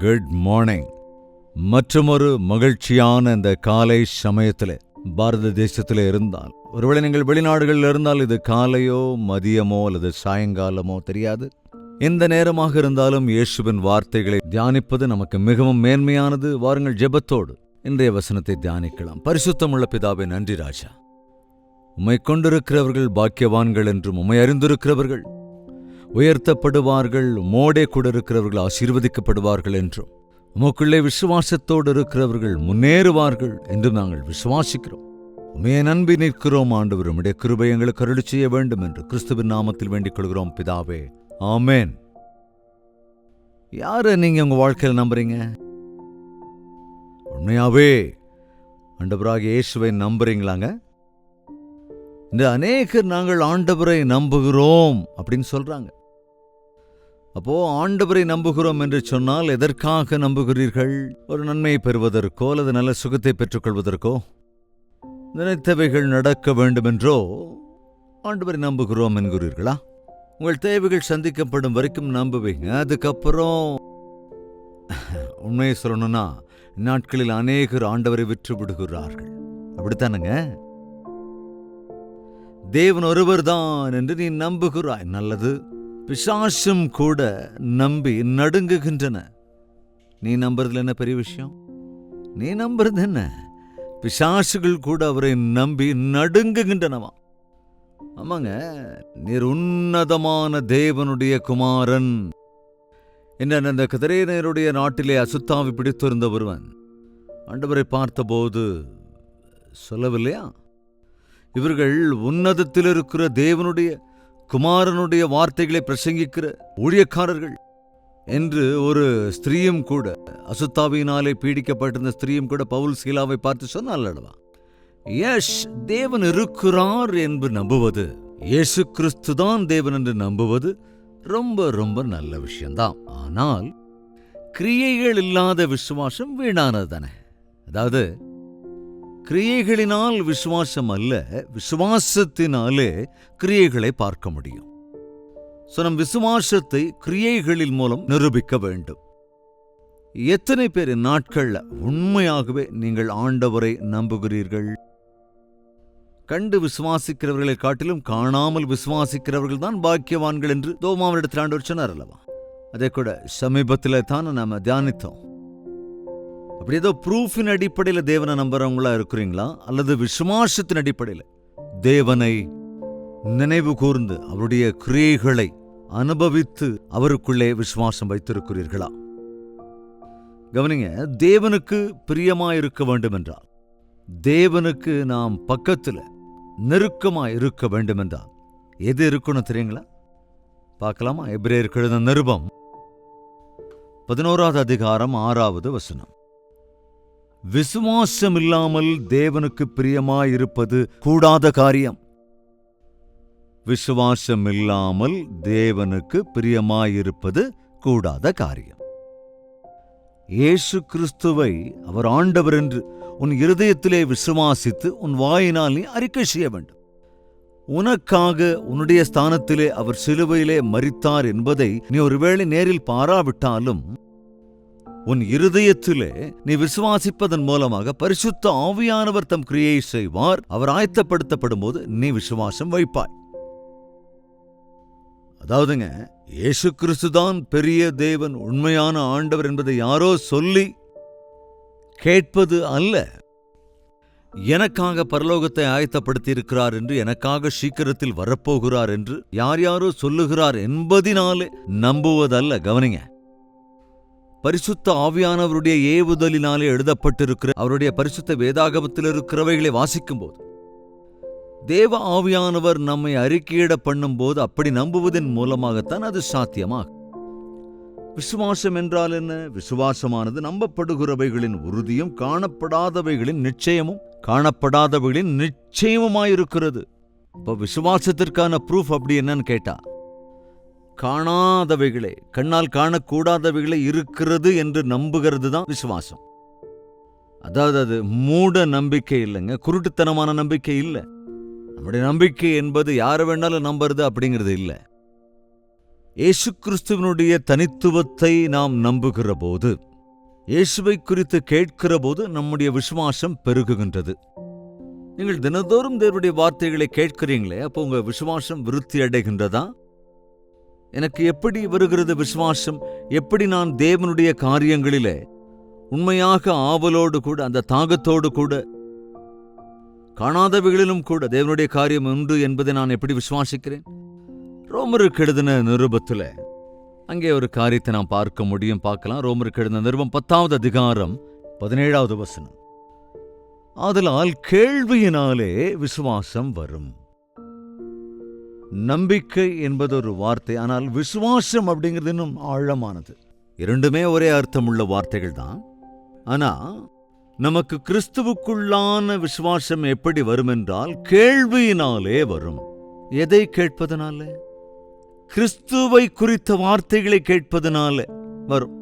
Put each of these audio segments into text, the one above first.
Good morning. மற்றொரு மகிழ்ச்சியான இந்த காலை சமயத்தில் பாரத தேசத்தில் இருந்தால், ஒருவேளை நீங்கள் வெளிநாடுகளில் இருந்தால் இது காலையோ மதியமோ அல்லது சாயங்காலமோ தெரியாது. எந்த நேரமாக இருந்தாலும் இயேசுவின் வார்த்தைகளை தியானிப்பது நமக்கு மிகவும் மேன்மையானது. வாருங்கள், ஜெபத்தோடு இன்றைய வசனத்தை தியானிக்கலாம். பரிசுத்தமுள்ள பிதாவே, நன்றி ராஜா. உம்மை கொண்டிருக்கிறவர்கள் பாக்கியவான்கள் என்றும், உம்மை அறிந்திருக்கிறவர்கள் உயர்த்தப்படுவார்கள், உம்மோடே கூட இருக்கிறவர்கள் ஆசீர்வதிக்கப்படுவார்கள் என்றும், உமக்குள்ளே விசுவாசத்தோடு இருக்கிறவர்கள் முன்னேறுவார்கள் என்றும் நாங்கள் விசுவாசிக்கிறோம். உம்மையை நம்பி நிற்கிறோம் ஆண்டவர். உம்முடைய கிருபை எங்களுக்கு அருளி செய்ய வேண்டும் என்று கிறிஸ்துவின் நாமத்தில் வேண்டிக் கொள்கிறோம் பிதாவே, ஆமேன். யாரை நீங்க உங்க வாழ்க்கையில் நம்புறீங்க? உண்மையாவே ஆண்டவராகிய இயேசுவை நம்புறீங்களாங்க? இந்த அநேகர் நாங்கள் ஆண்டவரை நம்புகிறோம் அப்படின்னு சொல்றாங்க. அப்போ ஆண்டவரை நம்புகிறோம் என்று சொன்னால் எதற்காக நம்புகிறீர்கள்? ஒரு நன்மையை பெறுவதற்கோ அல்லது நல்ல சுகத்தை பெற்றுக்கொள்வதற்கோ, நினைத்தவைகள் நடக்க வேண்டுமென்றோ ஆண்டவரை நம்புகிறோம் என்கிறீர்களா? உங்கள் தேவைகள் சந்திக்கப்படும் வரைக்கும் நம்புவீங்க. அதுக்கப்புறம் உண்மையை சொல்லணும்னா, நாட்களில் அநேகர் ஆண்டவரை விற்று விடுகிறார்கள். அப்படித்தானுங்க? தேவன் ஒருவர் தான் என்று நீ நம்புகிறாய், நல்லது. பிசாசும் கூட நம்பி நடுங்குகின்றன. நீ நம்புறதுல என்ன பெரிய விஷயம்? நீ நம்புறது என்ன? பிசாசுகள் கூட அவரை நம்பி நடுங்குகின்றனவா? ஆமாங்க, நீர் உன்னதமான தேவனுடைய குமாரன் என்ன. அந்த கதிரேனருடைய நாட்டிலே அசுத்தாவி பிடித்திருந்த ஒருவன் ஆண்டவரை பார்த்தபோது சொல்லவில்லையா, இவர்கள் உன்னதத்தில் இருக்கிற தேவனுடைய குமாரனுடைய வார்த்தைகளை பிரசங்கிக்கிற ஊழியக்காரர்கள் என்று. ஒரு ஸ்திரீயும் கூட, அசுத்தாவியினாலே பீடிக்கப்பட்டிருந்த ஸ்திரீயும் கூட பவுல் சீலாவை பார்த்து சொன்னால் அல்லவா, எஸ், தேவன் இருக்கிறார் என்று நம்புவது, இயேசு கிறிஸ்து தான் தேவன் என்று நம்புவது ரொம்ப ரொம்ப நல்ல விஷயம்தான். ஆனால் கிரியைகள் இல்லாத விசுவாசம் வீணானது தானே. அதாவது கிரியைகளினால் விசுவாசம் அல்ல, விசுவாசத்தினாலே கிரியைகளை பார்க்க முடியும். நம் விசுவாசத்தை கிரியைகளின் மூலம் நிரூபிக்க வேண்டும். எத்தனை பேர் நாட்கள்ல உண்மையாகவே நீங்கள் ஆண்டவரை நம்புகிறீர்கள்? கண்டு விசுவாசிக்கிறவர்களை காட்டிலும் காணாமல் விசுவாசிக்கிறவர்கள் தான் பாக்கியவான்கள் என்று தோமாவிடத்தில் ஆண்டவர் சொன்னார் அல்லவா? அதே கூட சமீபத்தில் தான் நாம தியானித்தோம். அப்படி ஏதோ ப்ரூஃபின் அடிப்படையில் தேவனை நம்புறவங்களா இருக்கிறீங்களா, அல்லது விசுவாசத்தின் அடிப்படையில் தேவனை நினைவு கூர்ந்து அவருடைய கிரியைகளை அனுபவித்து அவருக்குள்ளே விசுவாசம் வைத்திருக்கிறீர்களா? கவனிங்க, தேவனுக்கு பிரியமாயிருக்க வேண்டும் என்றால், தேவனுக்கு நாம் பக்கத்தில் நெருக்கமாய் இருக்க வேண்டும் என்றால் எது இருக்கணும் தெரியுங்களா? பார்க்கலாமா? எபிரேயருக்கு எழுதின நிருபம் 11வது அதிகாரம் 6வது வசனம். விசுவாசம் இல்லாமல் தேவனுக்கு பிரியமாயிருப்பது கூடாத காரியம். விசுவாசம் இல்லாமல் தேவனுக்கு பிரியமாயிருப்பது கூடாத காரியம். இயேசு கிறிஸ்துவை அவர் ஆண்டவர் என்று உன் இருதயத்திலே விசுவாசித்து உன் வாயினால் நீ அறிக்கை செய்ய வேண்டும். உனக்காக உன்னுடைய ஸ்தானத்திலே அவர் சிலுவையிலே மரித்தார் என்பதை நீ ஒருவேளை நேரில் பாராவிட்டாலும், உன் இருதயத்திலே நீ விசுவாசிப்பதன் மூலமாக பரிசுத்த ஆவியானவர் தம் கிரியை செய்வார். அவர் ஆயத்தப்படுத்தப்படும் போது நீ விசுவாசம் வைப்பாய். அதாவதுங்க, இயேசு கிறிஸ்துதான் பெரிய தேவன், உண்மையான ஆண்டவர் என்பதை யாரோ சொல்லி கேட்பது அல்ல. எனக்காக பரலோகத்தை ஆயத்தப்படுத்தி இருக்கிறார் என்று, எனக்காக சீக்கிரத்தில் வரப்போகிறார் என்று யார் யாரோ சொல்லுகிறார் என்பதினாலே நம்புவதல்ல. கவனிங்க, பரிசுத்த ஆவியானவருடைய ஏவுதலினாலே எழுதப்பட்டிருக்கிற அவருடைய பரிசுத்த வேதாகமத்தில் இருக்கிறவைகளை வாசிக்கும் போது, தேவ ஆவியானவர் நம்மை அறிக்கையிட பண்ணும் போது அப்படி நம்புவதன் மூலமாகத்தான் அது சாத்தியமாகும். விசுவாசம் என்றால் என்ன? விசுவாசமானது நம்பப்படுகிறவைகளின் உறுதியும் காணப்படாதவைகளின் நிச்சயமும், காணப்படாதவைகளின் நிச்சயமுமாயிருக்கிறது. இப்போ விசுவாசத்திற்கான ப்ரூஃப் அப்படி என்னன்னு கேட்டா, காணாதவைகளே, கண்ணால் காணக்கூடாதவைகளே இருக்கிறது என்று நம்புகிறது தான் விசுவாசம். அதாவது அது மூட நம்பிக்கை இல்லைங்க, குருட்டுத்தனமான நம்பிக்கை இல்லை. நம்முடைய நம்பிக்கை என்பது யாரை வேணாலும் நம்புறது அப்படிங்கிறது இல்லை. இயேசு கிறிஸ்துவனுடைய தனித்துவத்தை நாம் நம்புகிற போது, இயேசுவை குறித்து கேட்கிற போது நம்முடைய விசுவாசம் பெருகுகின்றது. நீங்கள் தினந்தோறும் தேவனுடைய வார்த்தைகளை கேட்கிறீங்களே, அப்போ உங்க விசுவாசம் விருத்தி அடைகின்றதா? எனக்கு எப்படி வருகிறது விசுவாசம்? எப்படி நான் தேவனுடைய காரியங்களிலே உண்மையாக ஆவலோடு கூட, அந்த தாகத்தோடு கூட, காணாதவைகளிலும் கூட தேவனுடைய காரியம் உண்டு என்பதை நான் எப்படி விசுவாசிக்கிறேன்? ரோமருக்கு எழுதின நிருபத்தில் அங்கே ஒரு காரியத்தை நாம் பார்க்க முடியும், பார்க்கலாம். ரோமருக்கு எழுதின நிருபம் 10வது அதிகாரம் 17வது வசனம். ஆதலால் கேள்வியினாலே விசுவாசம் வரும். நம்பிக்கை என்பது ஒரு வார்த்தை, ஆனால் விசுவாசம் அப்படிங்கிறது இன்னும் ஆழமானது. இரண்டுமே ஒரே அர்த்தமுள்ள வார்த்தைகள் தான். ஆனா நமக்கு கிறிஸ்துவுக்குள்ளான விசுவாசம் எப்படி வரும் என்றால் கேள்வியினாலே வரும். எதை கேட்பதனால? கிறிஸ்துவை குறித்த வார்த்தைகளை கேட்பதனால வரும்.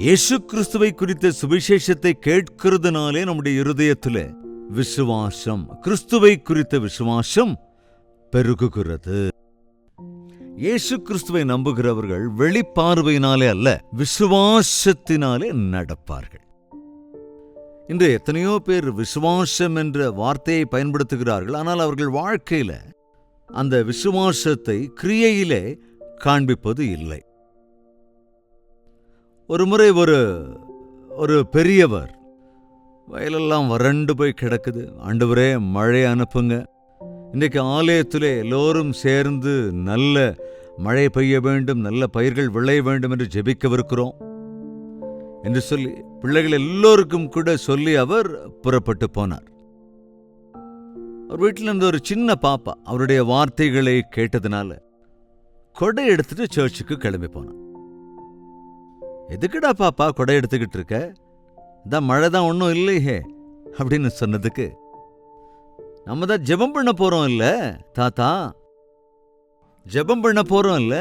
இயேசு கிறிஸ்துவை குறித்த சுவிசேஷத்தை கேட்கிறதுனாலே நம்முடைய இருதயத்தில் விசுவாசம், கிறிஸ்துவை குறித்த விசுவாசம் பெருகுகிறது. இயேசு கிறிஸ்துவை நம்புகிறவர்கள் வெளிப்பார்வையினாலே அல்ல, விசுவாசத்தினாலே நடப்பார்கள். இன்று எத்தனையோ பேர் விசுவாசம் என்ற வார்த்தையை பயன்படுத்துகிறார்கள், ஆனால் அவர்கள் வாழ்க்கையில அந்த விசுவாசத்தை கிரியையிலே காண்பிப்பது இல்லை. ஒரு முறை ஒரு பெரியவர், வயலெல்லாம் வறண்டு போய் கிடக்குது, ஆண்டவரே மழை அனுப்புங்க, இன்றைக்கு ஆலயத்திலே எல்லோரும் சேர்ந்து நல்ல மழை பெய்ய வேண்டும், நல்ல பயிர்கள் விளைய வேண்டும் என்று ஜெபிக்கவிருக்கிறோம் என்று சொல்லி பிள்ளைகள் எல்லோருக்கும் கூட சொல்லி அவர் புறப்பட்டு போனார். அவர் வீட்டில் இருந்த ஒரு சின்ன பாப்பா அவருடைய வார்த்தைகளை கேட்டதுனால கொடை எடுத்துட்டு சர்ச்சுக்கு கிளம்பி போனான். எதுக்குடா பாப்பா கொடை எடுத்துக்கிட்டு இருக்க? அதான் மழை தான் ஒன்றும் இல்லையே அப்படின்னு சொன்னதுக்கு, நம்ம தான் ஜெபம் பண்ண போறோம் இல்ல தாத்தா, ஜெபம் பண்ண போறோம் இல்ல,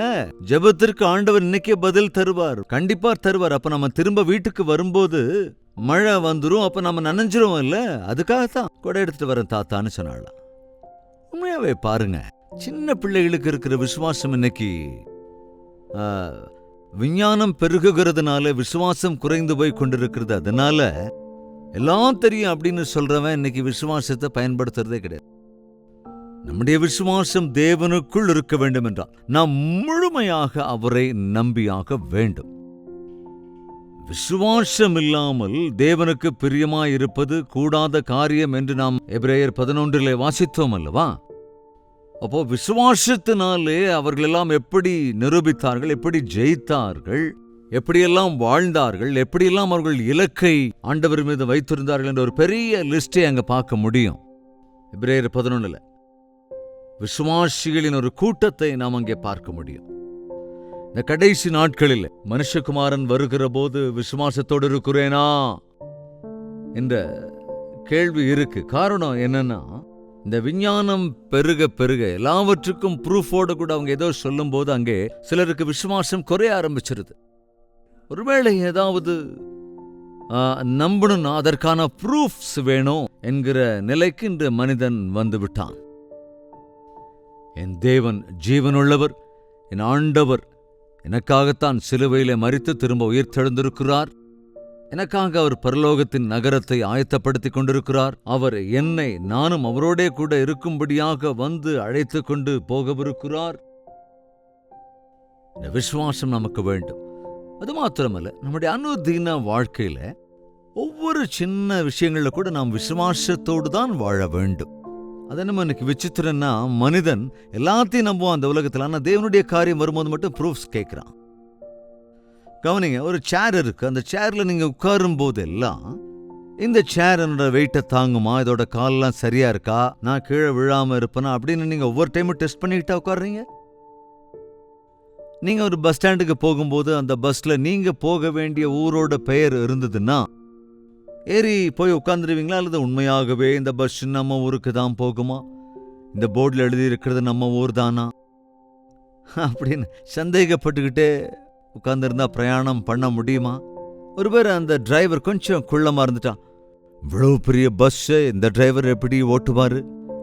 ஜெபத்திற்கு ஆண்டவர் இன்னைக்கே பதில் தருவார், கண்டிப்பா தருவார். அப்ப நம்ம திரும்ப வீட்டுக்கு வரும்போது மழை வந்துரும், அப்ப நம்ம நனைஞ்சிரும் இல்ல, அதுக்காகத்தான் கொடை எடுத்துட்டு வரேன் தாத்தான்னு சொன்னாலாம். உண்மையாவே பாருங்க, சின்ன பிள்ளைகளுக்கு இருக்கிற விசுவாசம் இன்னைக்கு விஞ்ஞானம் பெருகுகிறதுனால விசுவாசம் குறைந்து போய் கொண்டிருக்கிறது. அதனால எல்லாம் தெரியும் அப்படின்னு சொல்றவன் இன்னைக்கு விசுவாசத்தை பயன்படுத்துறதே கிடையாது. நம்முடைய விசுவாசம் தேவனுக்குள் இருக்க வேண்டும் என்றால் நாம் முழுமையாக அவரை நம்பியாக வேண்டும். விசுவாசம் இல்லாமல் தேவனுக்கு பிரியமாயிருப்பது கூடாத காரியம் என்று நாம் எபிரேயர் 11 வாசித்தோம் அல்லவா? அப்போ விசுவாசத்தினாலே அவர்களெல்லாம் எப்படி நிரூபித்தார்கள், எப்படி ஜெயித்தார்கள், எப்படியெல்லாம் வாழ்ந்தார்கள், எப்படியெல்லாம் அவர்கள் இலக்கை ஆண்டவர் மீது வைத்திருந்தார்கள் என்ற ஒரு பெரிய லிஸ்டை அங்க பார்க்க முடியும். எபிரேயர் 11 விசுவாசிகளின் ஒரு கூட்டத்தை நாம் அங்கே பார்க்க முடியும். இந்த கடைசி நாட்களில் மனுஷகுமாரன் வருகிற போது விசுவாசத்தோடு இருக்கிறேனா என்ற கேள்வி இருக்கு. காரணம் என்னன்னா, இந்த விஞ்ஞானம் பெருக பெருக எல்லாவற்றுக்கும் ப்ரூஃபோடு கூட அவங்க ஏதோ சொல்லும் போது அங்கே சிலருக்கு விசுவாசம் குறைய ஆரம்பிச்சிருது. ஒருவேளை ஏதாவது நம்பணும்னா அதற்கான ப்ரூஃப்ஸ் வேணும் என்கிற நிலைக்கு இன்று மனிதன் வந்து விட்டான். என் தேவன் ஜீவனுள்ளவர், என் ஆண்டவர் எனக்காகத்தான் சிலுவையிலே மரித்து திரும்ப உயிர்த்தெழுந்திருக்கிறார். எனக்காக அவர் பரலோகத்தின் நகரத்தை ஆயத்தப்படுத்திக் கொண்டிருக்கிறார். அவர் என்னை நானும் அவரோடே கூட இருக்கும்படியாக வந்து அழைத்து கொண்டு போகவிருக்கிறார். இந்த விசுவாசம் நமக்கு வேண்டும். அது மாத்திரமல்ல, நம்முடைய அனுதின வாழ்க்கையில ஒவ்வொரு சின்ன விஷயங்கள்ல கூட நாம் விசுவாசத்தோடு தான் வாழ வேண்டும். அது நம்ம இன்னைக்கு விசித்திரன்னா, மனிதன் எல்லாத்தையும் நம்புவான் அந்த உலகத்தில், ஆனால் தேவனுடைய காரியம் வரும்போது மட்டும் ப்ரூஃப்ஸ் கேட்கிறான். கவனிங்க, ஒரு சேர் இருக்கு, அந்த சேர்ல நீங்க உட்காரும் போது எல்லாம் இந்த சேர் என்னோட வெயிட்டை தாங்குமா, இதோட கால்லாம் சரியா இருக்கா, நான் கீழே விழாம இருப்பேனா அப்படின்னு நீங்க ஒவ்வொரு டைமும் டெஸ்ட் பண்ணிக்கிட்டா உட்காடுறீங்க. நீங்க ஒரு பஸ் ஸ்டாண்டுக்கு போகும்போது அந்த பஸ்ல நீங்க போக வேண்டிய ஊரோட பெயர் இருந்ததுன்னா ஏறி போய் உட்காந்துருவீங்களா? அல்லது உண்மையாகவே இந்த பஸ் நம்ம ஊருக்கு தான் போகுமா, இந்த போர்டில் எழுதி இருக்கிறது நம்ம ஊர் தானா அப்படின்னு சந்தேகப்பட்டுக்கிட்டே உட்கார்ந்துருந்தா பிரயாணம் பண்ண முடியுமா? ஒருவேளை அந்த டிரைவர் கொஞ்சம் குள்ளமா இருந்துட்டான், இவ்வளவு பெரிய பஸ் இந்த டிரைவர் எப்படி ஓட்டுவாரு,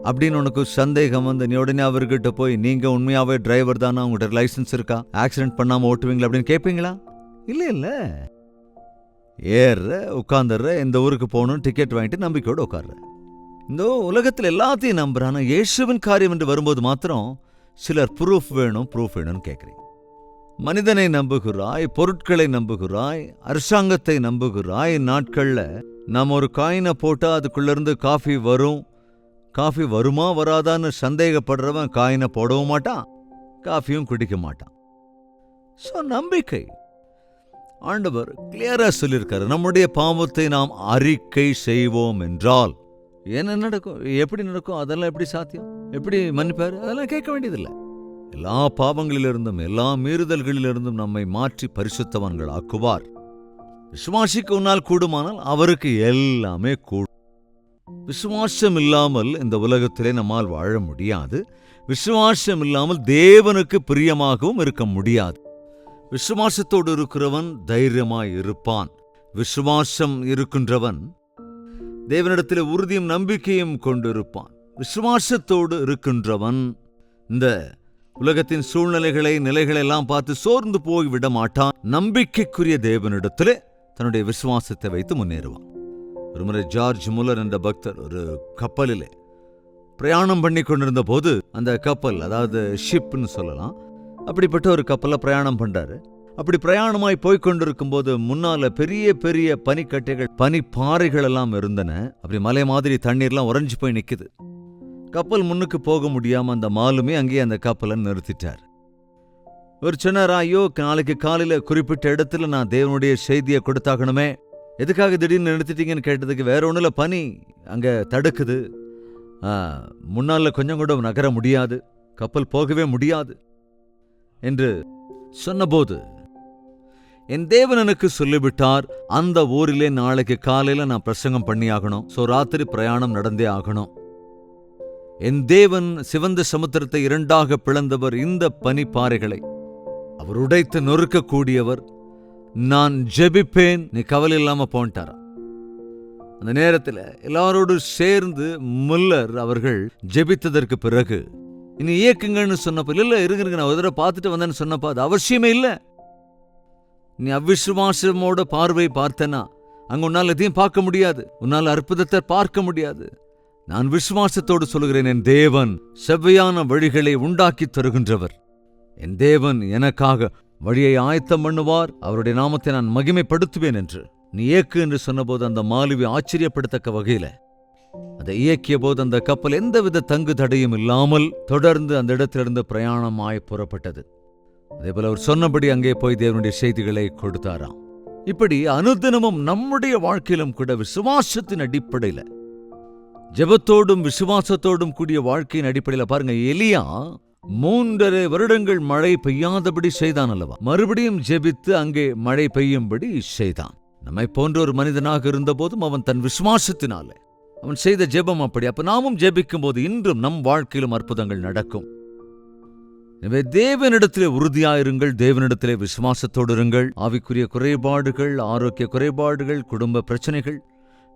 அப்படின்னு உனக்கு சந்தேகம் வந்து நீ உடனே அவர்கிட்ட போய் நீங்க உண்மையாவே டிரைவர் தானா, உங்கள்கிட்ட லைசன்ஸ் இருக்கா, ஆக்சிடென்ட் பண்ணாம ஓட்டுவீங்களா அப்படின்னு கேட்பீங்களா? இல்ல ஏறுற, உட்காந்துடுற, இந்த ஊருக்கு போகணும் டிக்கெட் வாங்கிட்டு நம்பிக்கையோடு உட்கார்ற. இந்த உலகத்தில் எல்லாத்தையும் நம்புறானா இயேசுவின் காரியம் என்று வரும்போது மாத்திரம் சிலர் ப்ரூஃப் வேணும்னு கேட்குறீங்க. மனிதனை நம்புகிறாய், பொருட்களை நம்புகிறாய், அரசாங்கத்தை நம்புகிறாய். நாட்கள்ல நாம் ஒரு காயினை போட்டா அதுக்குள்ள இருந்து காஃபி வருமா வராதான்னு சந்தேகப்படுறவன் காயினை போடவும் மாட்டான், காஃபியும் குடிக்க மாட்டான். சோ நம்பிக்கை. ஆண்டவர் கிளியரா சொல்லியிருக்காரு, நம்முடைய பாவத்தை நாம் அறிக்கை செய்வோம் என்றால் என்ன நடக்கும், எப்படி நடக்கும், அதெல்லாம் எப்படி சாத்தியம், எப்படி மன்னிப்பாரு, அதெல்லாம் கேட்க வேண்டியதில்லை. எல்லா பாவங்களிலிருந்தும் எல்லா மீறுதல்களிலிருந்தும் நம்மை மாற்றி பரிசுத்தவான்கள் ஆக்குவார். விசுவாசிக்க உன்னால் கூடுமானால் அவருக்கு எல்லாமே கூடும். விசுவாசம் இல்லாமல் இந்த உலகத்திலே நம்மால் வாழ முடியாது. விசுவாசம் இல்லாமல் தேவனுக்கு பிரியமாகவும் இருக்க முடியாது. விசுவாசத்தோடு இருக்கிறவன் தைரியமாய் இருப்பான். விசுவாசம் இருக்கின்றவன் தேவனிடத்தில் உறுதியும் நம்பிக்கையும் கொண்டிருப்பான். விசுவாசத்தோடு இருக்கின்றவன் இந்த உலகத்தின் சூழ்நிலைகளை நிலைகளெல்லாம் பார்த்து சோர்ந்து போய் விட மாட்டான். நம்பிக்கைக்குரிய தேவனிடத்திலே தன்னுடைய விசுவாசத்தை வைத்து முன்னேறுவான். ஒருமுறை ஜார்ஜ் முல்லர் என்ற பக்தர் ஒரு கப்பலிலே பிரயாணம் பண்ணி கொண்டிருந்த போது, அந்த கப்பல் அதாவது ஷிப்னு சொல்லலாம், அப்படிப்பட்ட ஒரு கப்பல்ல பிரயாணம் பண்றாரு. அப்படி பிரயாணமாய் போய்கொண்டிருக்கும் போது முன்னால பெரிய பெரிய பனிக்கட்டைகள், பனிப்பாறைகள் எல்லாம் இருந்தன. அப்படி மலை மாதிரி தண்ணீர்லாம் உறைஞ்சு போய் நிக்குது. கப்பல் முன்னுக்கு போக முடியாம அந்த மாலுமே அங்கேயே அந்த கப்பலை நிறுத்திட்டார். ஒரு சொன்னாரா, ஐயோ நாளைக்கு காலையில குறிப்பிட்ட இடத்துல நான் தேவனுடைய செய்தியை கொடுத்தாகணுமே, எதுக்காக திடீர்னு நிறுத்திட்டீங்கன்னு கேட்டதுக்கு, வேற ஒண்ணுல பனி அங்க தடுக்குது, முன்னால கொஞ்சம் கூட நகர முடியாது, கப்பல் போகவே முடியாது என்று சொன்னபோது என் தேவன் எனக்கு சொல்லிவிட்டார், அந்த ஊரிலே நாளைக்கு காலையில நான் பிரசங்கம் பண்ணி ஆகணும். சோ ராத்திரி பிரயாணம் நடந்தே ஆகணும். என் தேவன் சிவந்த சமுத்திரத்தை இரண்டாக பிளந்தவர். இந்த பனிப்பாறைகளை அவர் உடைத்து நொறுக்கக்கூடியவர். நான் ஜெபிப்பேன், நீ கவலை இல்லாம போன்ட்டாரா. அந்த நேரத்தில் எல்லாரோடு சேர்ந்து முல்லர் அவர்கள் ஜெபித்ததற்கு பிறகு இனி இயக்குங்கன்னு சொன்னப்ப, இல்ல இருங்க நான் ஒரு தடவை பார்த்துட்டு வந்தேன்னு சொன்னப்ப, அது அவசியமே இல்லை. நீ அவிசுவாசமோட பார்வை பார்த்தனா அங்க உன்னால் எதையும் பார்க்க முடியாது, உன்னால் அற்புதத்தை பார்க்க முடியாது. நான் விசுவாசத்தோடு சொல்கிறேன், என் தேவன் செவ்வையான வழிகளை உண்டாக்கி தருகின்றவர். என் தேவன் எனக்காக வழியை ஆயத்தம் பண்ணுவார், அவருடைய நாமத்தை நான் மகிமைப்படுத்துவேன் என்று நீ இயக்கு என்று சொன்னபோது அந்த மாலுவி ஆச்சரியப்படத்தக்க வகையில அதை இயக்கிய போது அந்த கப்பல் எந்தவித தங்கு தடையும் இல்லாமல் தொடர்ந்து அந்த இடத்திலிருந்து பிரயாணமாய் புறப்பட்டது. அதேபோல அவர் சொன்னபடி அங்கே போய் தேவனுடைய செய்திகளை கொடுத்தாராம். இப்படி அனுதினமும் நம்முடைய வாழ்க்கையிலும் கூட விசுவாசத்தின் அடிப்படையில, ஜெபத்தோடும் விசுவாசத்தோடும் கூடிய வாழ்க்கையின் அடிப்படையில் பாருங்க, எலியா 3.5 வருடங்கள் மழை பெய்யாதபடி செய்தான் அல்லவா, மறுபடியும் ஜெபித்து அங்கே மழை பெய்யும்படி செய்தான். நம்மை போன்ற ஒரு மனிதனாக இருந்த போதும் அவன் தன் விசுவாசத்தினாலே அவன் செய்த ஜெபம் அப்படி. அப்ப நாமும் ஜெபிக்கும் போது இன்றும் நம் வாழ்க்கையிலும் அற்புதங்கள் நடக்கும். எனவே தேவனிடத்திலே உறுதியாயிருங்கள், தேவனிடத்திலே விசுவாசத்தோடு இருங்கள். ஆவிக்குரிய குறைபாடுகள், ஆரோக்கிய குறைபாடுகள், குடும்ப பிரச்சனைகள்,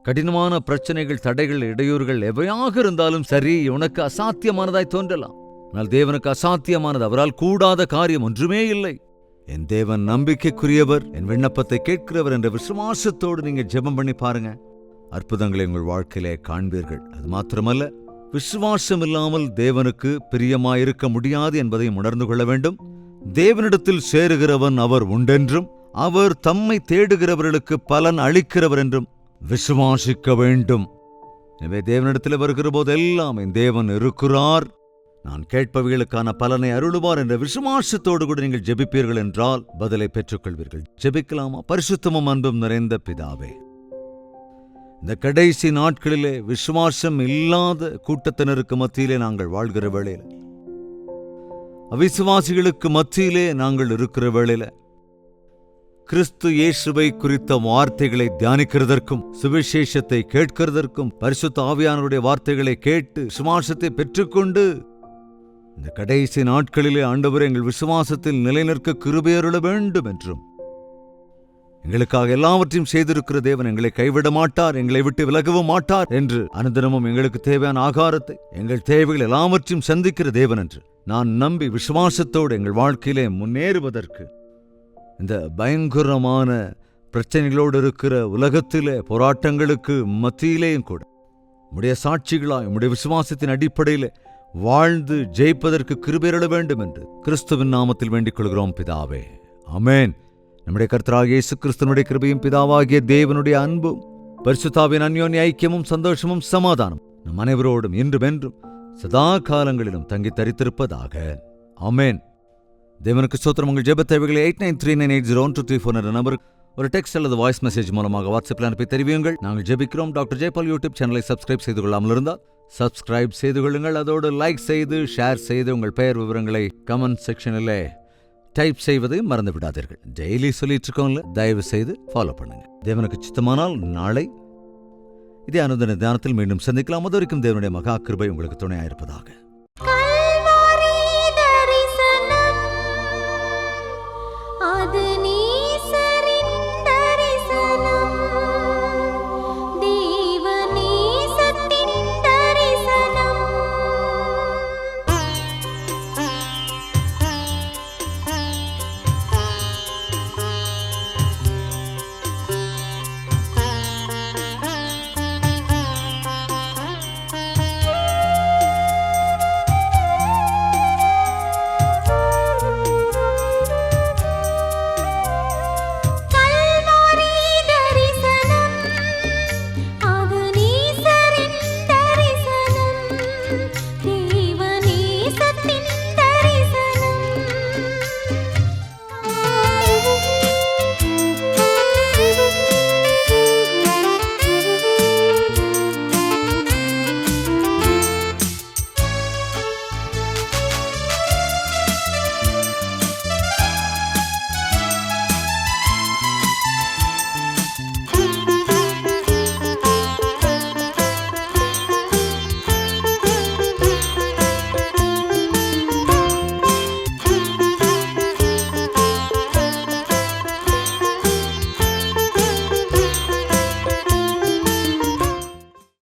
கடினமான பிரச்சனைகள், தடைகள், இடையூறுகள் எவையாக இருந்தாலும் சரி, உனக்கு அசாத்தியமானதாய் தோன்றலாம். ஆனால் தேவனுக்கு அசாத்தியமானது, அவரால் கூடாத காரியம் ஒன்றுமே இல்லை. என் தேவன் நம்பிக்கைக்குரியவர், என் விண்ணப்பத்தை கேட்கிறவர் என்ற விசுவாசத்தோடு நீங்க ஜெபம் பண்ணி பாருங்க, அற்புதங்களை உங்கள் வாழ்க்கையிலே காண்பீர்கள். அது மாத்திரமல்ல, விசுவாசம் இல்லாமல் தேவனுக்கு பிரியமாயிருக்க முடியாது என்பதையும் உணர்ந்து கொள்ள வேண்டும். தேவனிடத்தில் சேருகிறவன் அவர் உண்டென்றும், அவர் தம்மை தேடுகிறவர்களுக்கு பலன் அளிக்கிறவர் என்றும் விசுவாசிக்க வேண்டும். எனவே தேவனிடத்தில் வருகிற போதெல்லாம் என் தேவன் இருக்கிறார், நான் கேட்பவைகளுக்கான பலனை அருளுவார் என்ற விசுவாசத்தோடு கூட நீங்கள் ஜெபிப்பீர்கள் என்றால் பதிலை பெற்றுக்கொள்வீர்கள். ஜெபிக்கலாமா? பரிசுத்தமும் அன்பும் நிறைந்த பிதாவே, இந்த கடைசி நாட்களிலே விசுவாசம் இல்லாத கூட்டத்தினருக்கு மத்தியிலே நாங்கள் வாழ்கிற வேளையில, அவிசுவாசிகளுக்கு மத்தியிலே நாங்கள் இருக்கிற வேளையில, கிறிஸ்து இயேசுவை குறித்த வார்த்தைகளை தியானிக்கிறதற்கும், சுவிசேஷத்தை கேட்கிறதற்கும், பரிசுத்த ஆவியானவருடைய வார்த்தைகளை கேட்டு விசுவாசத்தை பெற்றுக்கொண்டு இந்த கடைசி நாட்களிலே ஆண்டவரே எங்கள் விசுவாசத்தில் நிலைநிற்க கிருபை அருள வேண்டும் என்றும், எங்களுக்காக எல்லாவற்றையும் செய்திருக்கிற தேவன் எங்களை கைவிட மாட்டார், எங்களை விட்டு விலகவும் மாட்டார் என்று அனுதினமும் எங்களுக்கு தேவையான ஆகாரத்தை, எங்கள் தேவைகள் எல்லாவற்றையும் சந்திக்கிற தேவன் என்று நான் நம்பி விசுவாசத்தோடு எங்கள் வாழ்க்கையிலே முன்னேறுவதற்கு இந்த பயங்கரமான பிரச்சனைகளோடு இருக்கிற உலகத்திலே போராட்டங்களுக்கு மத்தியிலேயும் கூட உம்முடைய சாட்சிகளாய் உம்முடைய விசுவாசத்தின் அடிப்படையில் வாழ்ந்து ஜெயிப்பதற்கு கிருபையருள வேண்டும் என்று கிறிஸ்துவின் நாமத்தில் வேண்டிக் கொள்கிறோம் பிதாவே, ஆமென். நம்முடைய கர்த்தராகிய இயேசு கிறிஸ்துவினுடைய கிருபையும் பிதாவாகிய தேவனுடைய அன்பும் பரிசுத்தாவின் அந்யோன்ய ஐக்கியமும் சந்தோஷமும் சமாதானம் நம் அனைவரோடும் இன்றுமென்றும் சதா காலங்களிலும் தங்கி தரித்திருப்பதாக, ஆமென். தேவனுக்கு ஸ்தோத்திரம். உங்கள் ஜெப தேவைகளை 8939801234 என்ற நம்பருக்கு ஒரு டெக்ஸ்ட் அல்லது வாய்ஸ் மெசேஜ் மூலமாக வாட்ஸ்அப்பில் அனுப்பி தெரிவியுங்கள். நாங்கள் ஜெபிக்கிறோம். டாக்டர் ஜெயபால் யூடியூப் சேனலை சப்ஸ்கிரைப் செய்து கொள்ளாமல் இருந்தால் சப்ஸ்கிரைப் செய்து கொள்ளுங்கள். அதோடு லைக் செய்து ஷேர் செய்து உங்கள் பெயர் விவரங்களை கமெண்ட் செக்ஷனில் டைப் செய்வதை மறந்து விடாதீர்கள். டெய்லி சொல்லிட்டு இருக்கோம்ல, தயவு செய்து ஃபாலோ பண்ணுங்க. தேவனுக்கு சித்தமானால் நாளை இதே அனுதின தியானத்தில் மீண்டும் சந்திக்கலாம். அது வரைக்கும் தேவனுடைய மகா கிருபை உங்களுக்கு துணையாயிருப்பதாக.